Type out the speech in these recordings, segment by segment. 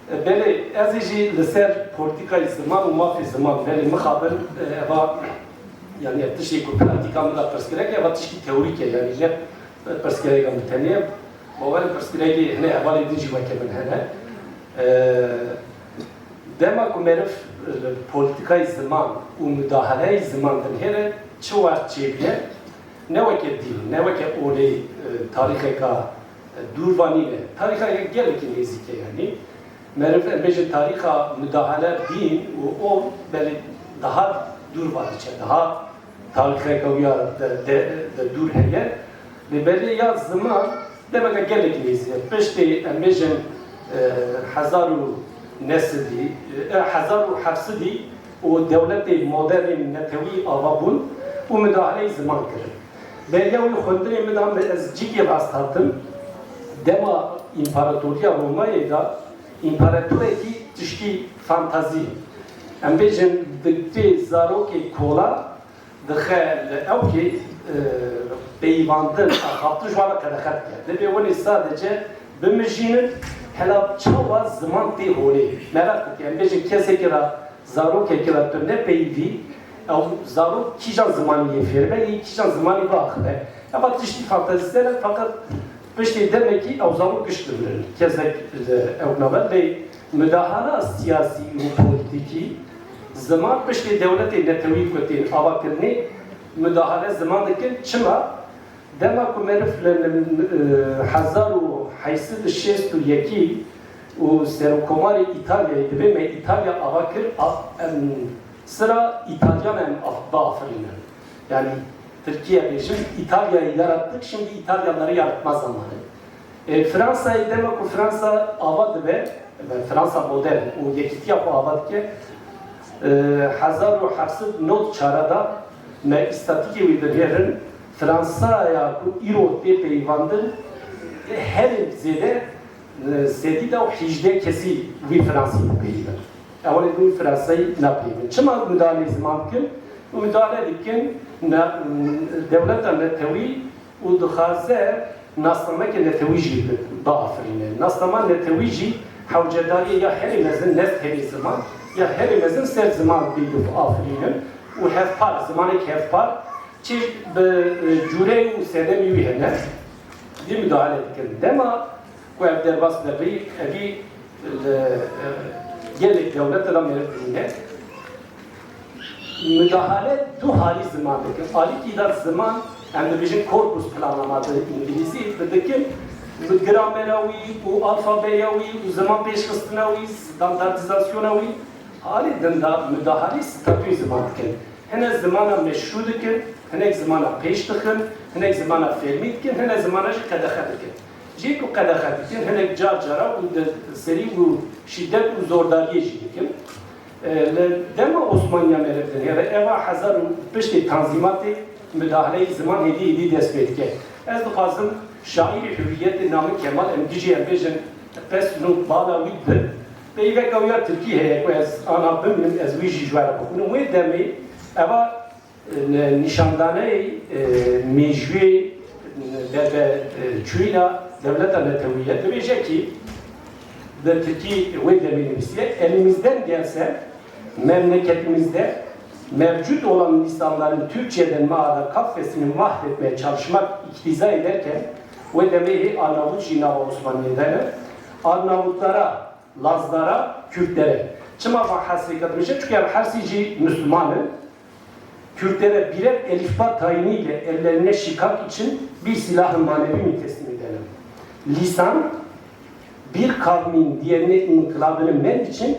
بله ازیجی لسر پولیتیکای زمان و مافی زمان بله مخابر اوا yani tişi ku pratika mı da perskirek ya tişi teorik yani ne perskirek am tane bazen perskirek ne evvel edici vakit hene dema ku merif politikayı zaman u müdahale zamandan hele çoğu çebiye ne vakit değil ne vakit olay tarihe ka durvani ne tarihe gelki nezike yani merif embeci tariha müdahale değil o böyle daha dur var içe daha tarihe kavya de dur heye ve böyle ya zaman demek gelek nezike peşte embeci hazaru nesdi hazaru hafsidi o devleti modern netevi avabun o müdahale zaman kırır. Ben ya o kondre müdahale az ciddi rastladım. Dema imparatoriya Roma'ya da imparatoriyeti tişki fantazi. Embecin dikte zaroke kola dixel evki beyvandın akaptı jwala kadakat geldi. Ve onu sadece bimjinin hela çava zaman te holi. Merak ki embecin kesekira zaroke kiratı ne beyvi ev zarok kijan zamanı yefirme iyi kijan zamanı bakbe. Ama tişki fantazisler fakat işte demek ki avzamı güçlüdür. Kezek evnalar ve müdahale siyasi ve politiki zaman işte devleti netevi kötü avakirni müdahale zamandaki çıma demek ki meriflerin hazaru haysid şestu yeki o serokomari İtalya'ydı ve İtalya avakir sıra İtalyan'ın afdafırını yani Türkiye'de şimdi İtalya'yı yarattık, şimdi İtalyanları yaratma zamanı. Fransa'yı demek ki Fransa avad ve Fransa modern, o yekiti yapı avad ki hazaru hafsız not çarada me istatiki uyduruyorun Fransa'ya ku İrote peyvandın her zede sedida o hicde kesi vi Fransa'yı peyvandın. Evveli bu Fransa'yı ne peyvandın? Çıma müdahale zaman ki müdahale dikin devlet netevi u dixaze naslama ki netevi jî dağfirine. Naslama netevi jî havcedari ya her mezin nest her zaman ya her mezin ser zaman biduf afirine u hevpar zamanı hevpar çi cure u sedem yuhene di müdahale dikin. Dema ku ev derbas devi evi gelek devlet Amerika'nın müdahale du hali zamandaki alik idar zaman hem de bizim korpus planlamadı İngilizce bedeki gramerawi u alfabeyawi u zaman peşkıstınawi standartizasyonawi hali dında müdahale statü zamandaki hene zamana meşrudikin hene zamana peştikin hene zamana fermitkin hene zamana kadahadikin jeko kadahadikin hene carcara u seri u şiddet u zordariye jidikin dema Osmanlıya mereften ya eva hazar pişti tanzimatı müdahale zaman hedi desmetke. Ez dixwazim şairi hürriyet namı Kemal Emdici embejin pesnu bala viddir. Beyve kavya Türkiye heye ko ez ana bimmin ez viji jwara bukunu ve demi eva nişandane mecvi ve çuyla devlet aneteviyet diyece ki de Türkiye ve demi nefsiye elimizden gelse memleketimizde mevcut olan insanların Türkçeden mağara kafesini mahvetmeye çalışmak iktiza ederken ve demeyi Arnavut Jinava Osmaniye'den Arnavutlara, Lazlara, Kürtlere çıma bahası katmışlar çünkü her sici Müslümanın Kürtlere birer elifba tayiniyle ellerine şikak için bir silah-ı manevi mi teslim edelim? Lisan bir kavmin diğerine inkılabını men için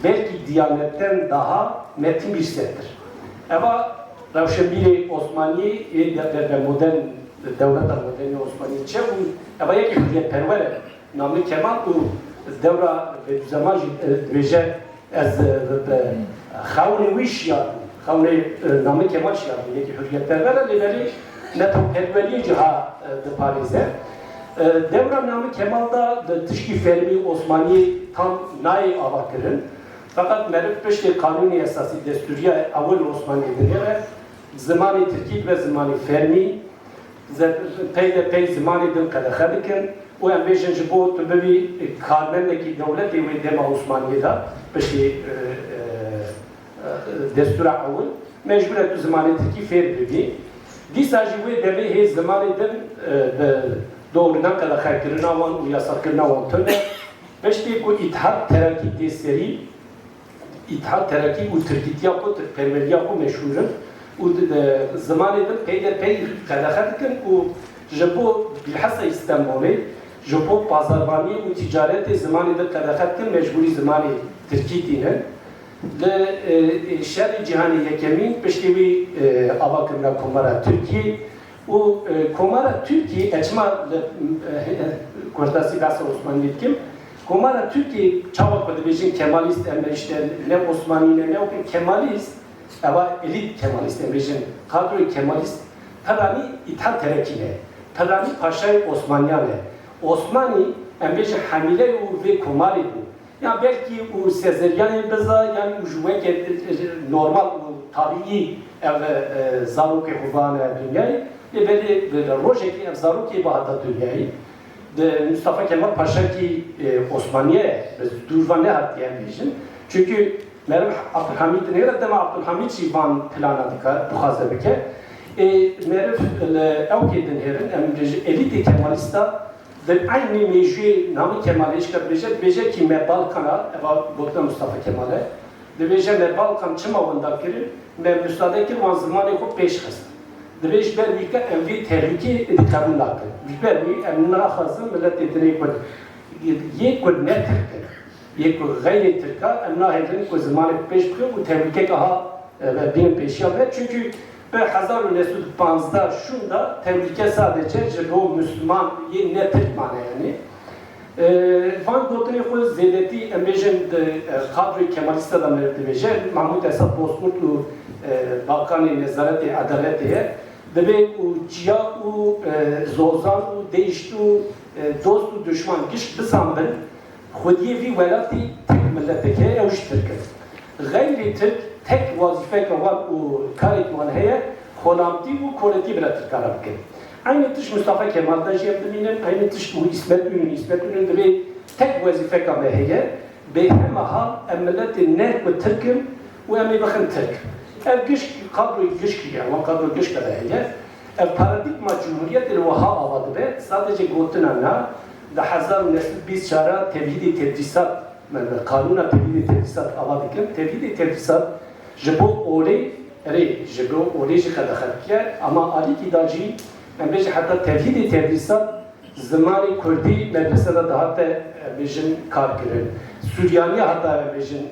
belki Diyanet'ten daha metin bir settir. Ama Ravşenbiri Osmaniye ve modern devlet modern Osmaniye çevun ama yeki hürriyet pervere namı Kemal u devra ve zaman veje az xavni wiş ya xavni namı Kemal ya yeki hürriyet pervere liberi ne to perveri ciha de Paris'e devra namı Kemal'da tişki fermi Osmaniye tam nay avakırın fakat merif peşte kanuni esası desturiye avul Osmaniye'dir ve zamanı Türkiye ve zamanı Fermi pey zamanı dil kadahadikin و ام بیشن جبو تو ببی کارمندی دولتی و دم عثمانی دا بشی دستور اول مجبوره تو زمان ترکی فیر ببی دیسا جوی دمی هی زمان دن doğrudan kadar haykırına van u yasakırına van tönne beşte ku İttihat Terakki deseri İttihat Terakki u Türkiye ku perveriya ku meşhurun u zamanı da peyder kadar u jabo bilhassa İstanbul'e jabo pazarvani u ticareti zamanı da kadar mecburi zamanı Türkiye'nin le şer cihani yekemin beşte bir avakırına kumara Türkiye و کمارا ترکی اجماع کرداسی بحث عثمانی دیم کمارا ترکی چاوک بده بیشین کمالیست امریشته نه عثمانی نه اوکن کمالیست اما الیت کمالیست امریشن kadroی کمالیست پرانی İttihat Terakki'ne پرانی پاشای عثمانیانه عثمانی امریش حمیله و کماری بود yani belki o sezeryan beza yani ujuve ki normal tabii zaruk hubane dünyayı böyle rojeki zaruk bahada dünyayı de Mustafa Kemal Paşa ki Osmaniye durvan ne hattı yani bizim çünkü Merhaba Abdülhamid nerede mi Abdülhamid şivan planadıka bu hazırlıke Merhaba evkedin herin elite Kemalista ve aynı mecburi namı Kemal'e işgal beje ki me Balkan'a eva Bogdan Mustafa Kemal'e de beje me Balkan çımavında kirin me müsaade ki van zamanı ko peş xist de beje ben bir envi tehlike kabul nakı bir emna xazım millet etine kod ye kod ne Türk ye kod gayri Türk'a emna hedin ko zamanı peş bıkıyor bu tehlike kaha benim peşi yapar çünkü ve 1915 şunda tehlike sadece o Müslüman ne Türk mane yani. Van Goght'un o zedeti embejin kadro Kemalista da mertebece Mahmut Esad Bozkurtlu Balkanı Nezareti Adaletiye ve o cia o zozan o değişti o dostu düşman giş bisamben Xudiyevi velati tek milleteke evştirken. Gayri Türk tek vazife var o karet var heye konamti bu kolektif bırakır karabken. Aynı tış Mustafa Kemal'da yaptığının aynı tış bu İsmet Ünlü'nün de tek vazife var heye be hem hal emeletin ne bu Türk'ün ve emi bakın Türk. Ev güç kadro güç ki yani kadro güç kadar heye. Ev paradigma cumhuriyet el vaha avadı be sadece gotunana da 1920 çara tevhid tedrisat kanuna tevhid tedrisat avadıkım tevhid tedrisat jebo oley jebo oley jikada khalkiye ama ali kidaci embeji hatta tevhid tedrisat zamanı Kurdi medresede daha da bejin kar kirin Süryani hatta bejin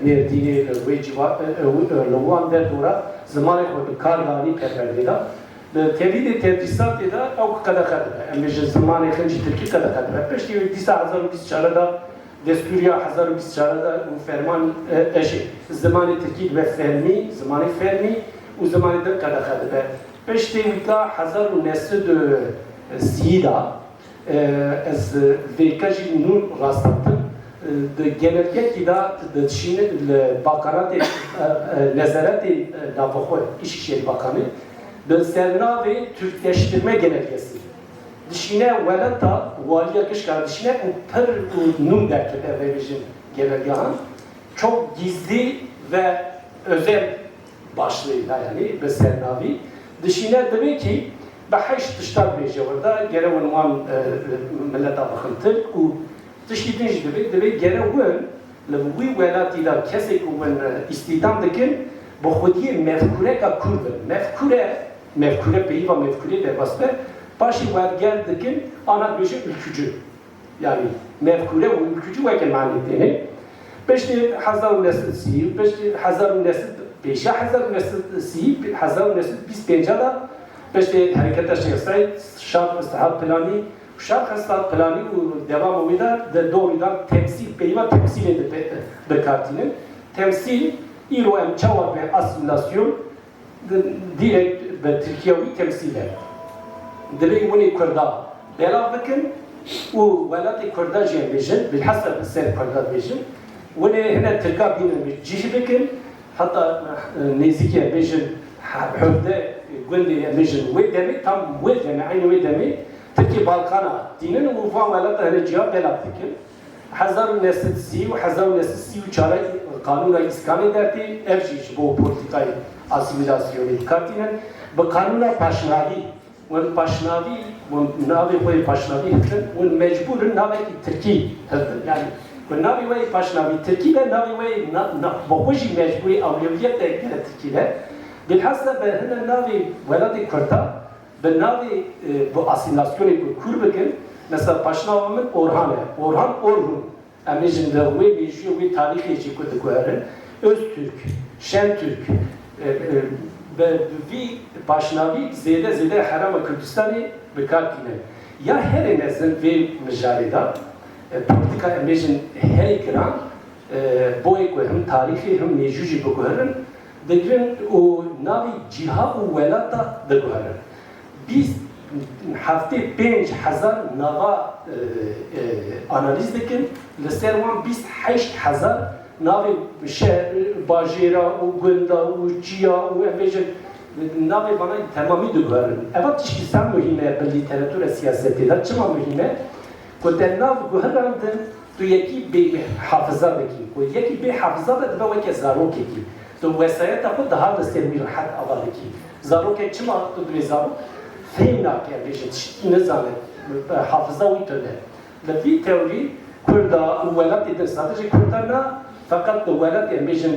merdini ve civar lovan der dora zamanı Kurdi kar gani perverdida tevhid tedrisat da o kadar embeji zamanı khinci Türkiye kadar peşti disa 2020 çarada Desturiya 2020 çarada bu ferman eşi zamanı Türkiye ve zamanı fermi o zamanı da kadar peşti vika 1930 از ویکاجی نون راستم د genelge ki da Çin Bakanat Nezaret Navxo İşişleri Bakanı de serna ve Türkleştirme genelgesi. Dişine velata valiye kış kardeşine per nun derkede verişin genelgehan çok gizli ve özel başlığıyla yani ve sernavi dişine demek ki بحيش تشتغل بجوردا جرا ونوان ملتا بخنتر و تشتيتنج دبي جرا ون لوي ولاتي لا كسك ون استيدام دكن بخودي مفكوره کا كورد مفكوره بيوا مفكوره بباسبه باشي وادگل دكن انا بيجي ülkücü yani mefkure ve ülkücü ve kemaniyetini beşte hazar nesil si beşte hazar nesil beşe hazar nesil si hazar nesil 25'da beşte hareketler şeysay şark istihad plani şark istihad plani ve devam eder de doğrudan temsil peyva temsil bekartinin temsil ilo emçava ve asimilasyon direkt ve Türkiye'yi temsiler debi bunu kurda belav bakın o velati kurda jembejin bilhassa ser kurda bejin ve hene Türkiye binin cihi bakın hatta nezike bejin حفظه قلني مجن ودمي تام ودمي عين ودمي Türkiye Balkan'a dinin ufam velat hani cevap velat dikin. 1930 و 1934 قانون اسکانی درتی افشیش با پولیتیکای اسیمیلاسیونی کاتینن با قانون پاشناوی و پاشناوی و ناوی وی پاشناوی هستن و مجبور ناوی ترکی هستن یعنی و ناوی وی پاشناوی ترکی و ناوی وی با خوشی مجبوری اولیویت دیگر ترکی له بالحسب به هن ناوی ولاد کردا به ناوی با اسیمیلاسیونی کور بکن مثلا پاشناومن Orhan Orhun emeğinde ve yaşıyor ve tarihi çıkıyor kuarın Öztürk, Şentürk ve paşnavi zede Haram-ı Kürdistan'ı bekartine ya her nezin ve mücadelede politika emeğin her ekran bu hem tarihi hem mevcudu bu kuarın degrin o navi ciha o velata de kuarın biz hafte 5000 nava analiz dikin لسر وان 28000 ناوی باجیرا و گندا و چیا و امیجن ناوی بانای تمامی دوگارن اول تشکی سم مهمه به لیتراتور سیاستی دا چما مهمه که در ناو گوهراندن تو یکی به حافظه بکی و یکی به حافظه بد و یکی زاروکی کی تو وسایت خود ده هر لسر می راحت اول کی زاروکی چما تو دوی زارو فهم ناکی امیجن تشکی نزانه حافظه وی تونه لفی تئوری Kurda velat eder sadece Kurdarna fakat velat emejen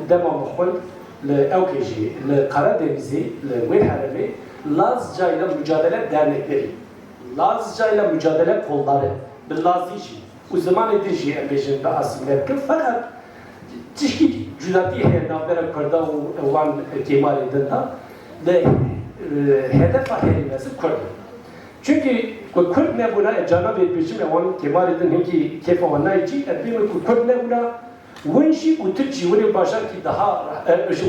devam xun le Evkeji, le Karadeniz'i, le Veharemi Lazca ile mücadele dernekleri, Lazca ile mücadele kolları, Lazici, o zaman edici emejen de asimler ki fakat tişki cüdati hernavera Kurda olan kemal edinda de hedef aherimesi Kurda. Çünkü Kürt ne buna Cenab-ı Bircim onun kemal edin ki keyfe onaycı edin Kürt ne buna Vınşi u Türkçe vını başar ki daha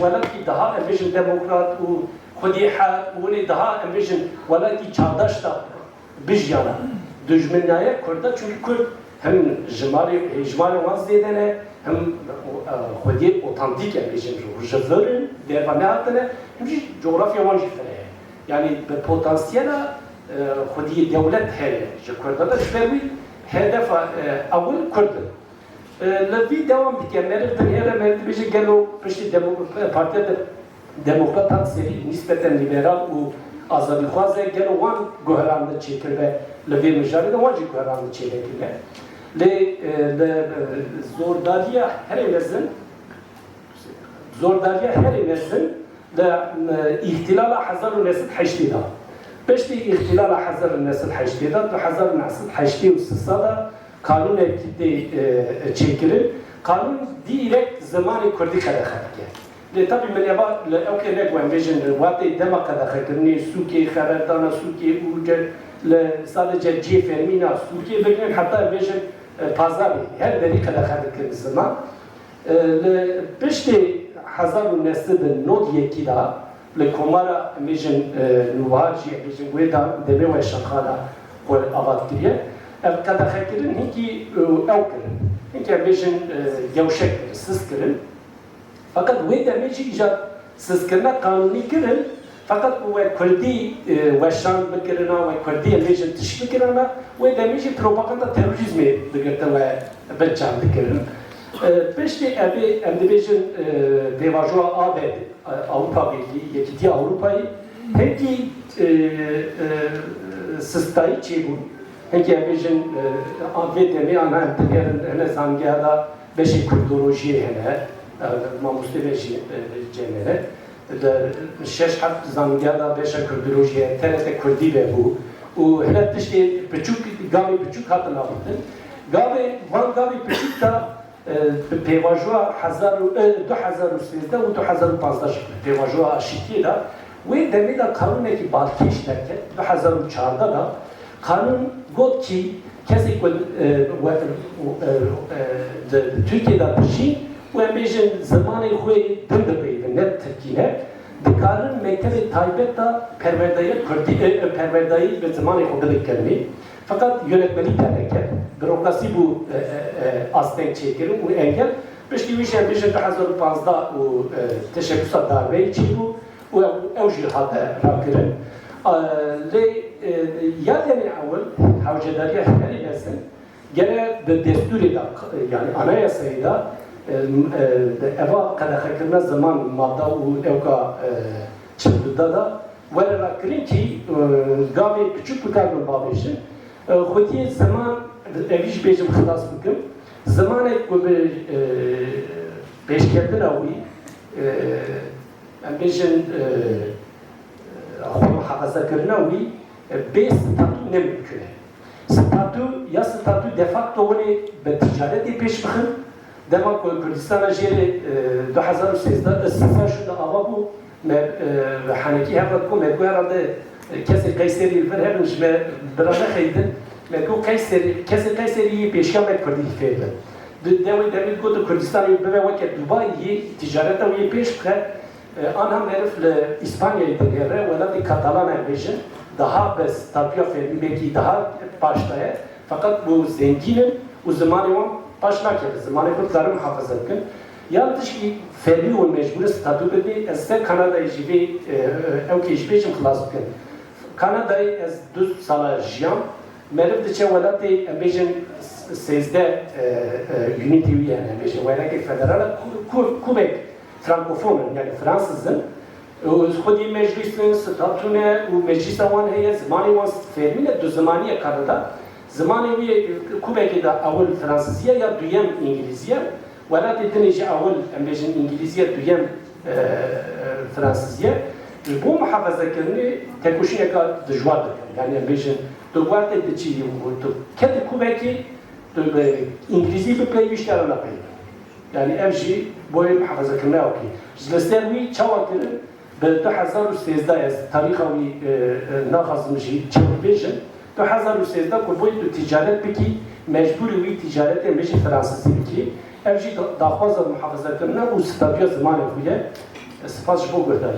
velat ki daha emejen demokrat u Xudiha vını daha emejen velat ki çağdaş da bijyana düşmanaya Kürt'ta çünkü Kürt hem jimali vaz dedene hem Xudi otantik emejen rujavırın dervanatına hem coğrafya vaz jifere yani potansiyela خودی دولت هست که کردان شوی هدف اول کردن لذی دوام دیگر مرد دنیا مرد بیشتر گلو پشت پارتی دموکرات سری نسبتا لیبرال و آزادی خواسته گلو وان گهرانده چیکر و لذی مجاری دوانجی گهرانده چیکر ل زورداریا هر مزن ل احتلال 1980 Beşte ihtilala hazır nesil haştiyadat ve hazır nesil haştiyu sısada kanun ekide çekilir. Kanun direkt zamanı kurdi kadar hareket. Tabi men yaba okey ne güven vejin vate dema kadar hareket. Suki xaberdana suki uce sadece cefermina suki bekleyin hatta vejin pazarı her deri kadar hareket zaman. Beşte hazır nesil nod yekida لکومارا میشن نوارجی میشن ویدا دمیوه شخالا و آبادگیه کدا خکرین هیچی اوکرین هیچی میشن گوشک سیس کرن fakat ویدا میشی ایجاد سیس کرنا قانونی کرن fakat و کردی وشان بکرنا و کردی میشن تشکیل کرنا ویدا میشی پروپاگاندا تروریسمی دکتر و بچان دکرن Beşte emdibejin devajoa AB Avrupa Birliği, yekiti Avrupa'yı heki sistayı çebun, heki emdibejin ABD'mi ana emdiberin hene zangiyada beşi kurdolojiye hene, mamuste beşi cemere, şeş harf zangiyada beşi kurdolojiye, terete kurdi ve bu, o hene tişte gavi küçük hatın abidin, van gavi küçük da پیواژوا 2013 و 2015 پیواژوا شیکی دا و دمیدا قانونی که بالکش درکه 2014 دا قانون گفت که کسی که Türkiye da بشی و امیجن زمان خوی دند بیده net Türkiye دکارن مکتب تایبت دا پروردایی به زمان خود بکنی fakat yönetmeliği derken bürokrasi bu aslen çekilir, bu engel. Beşli bir şey 2015'da o teşebbüsat darbe için bu evcil hatta rakırın. yani evvel havcedariye heri nesin gene de desturi da yani anayasayı da eva kadakirne zaman madda u evka çıktıda da vela kirin ki gavi küçük bir kalbin babişin Xwediyê zaman evî jî bêjim xilas bikim zamanê ku bi pêşketina wî em bêjin xwe muhefezekirina wî bê statû nemimkün e. Statû ya statû de facto hûnê bi ticaretê pêş bixin dema ku Kurdistana jêrê 2013 istisna şû ava bû me henekî hevret ku me gu herhalde kesê Qeyserî li vir hebin ji me bira nexeydin مگو کسی قیصری پیشکم کردی فعلا. دوید گفت کردستانی به وقت دبی تجارت و پیش بخه آن هم معرف ل اسپانیایی دیگره ولادی کاتالان بیشن daha bez tabiat fermi belki daha başlaya fakat bu zenginin o zamanı o başlarken zamanı kurtarım muhafaza etkin yalnız ki fermi o mecbur statü dedi esse Kanada'yı jibi evki jibicim klas etkin Kanada'yı ez 2 sala jiyam merif de çevalati ambijin sezde unity yani ambijin velaki federal Quebec frankofon yani Fransızın خودی مجلسن ستاتونه و مجلس وان هي زمانی وان فرمینه دو زمانی کاردا زمانی وی کوبکی دا اول فرانسیزیه یا دویم انگلیزیه ولی دیدنیش اول امبیجن انگلیزیه دویم فرانسیزیه bu muhafaza kırını tekuşine kadar dışvardır yani ambition dışvardır da çiğ bu kendi kubeki İngilizce bir playmişler ona pay yani evci boyu muhafaza kırını okey zlestermi çavakırı به 2013 از تاریخ وی نخواستم چی بیشتر 2013 که باید تجارت بکی مجبوری وی تجارت میشه فرانسوی بکی امروزی داخواست محافظت کردن و استادیات زمان خویه سپاس شما گفتم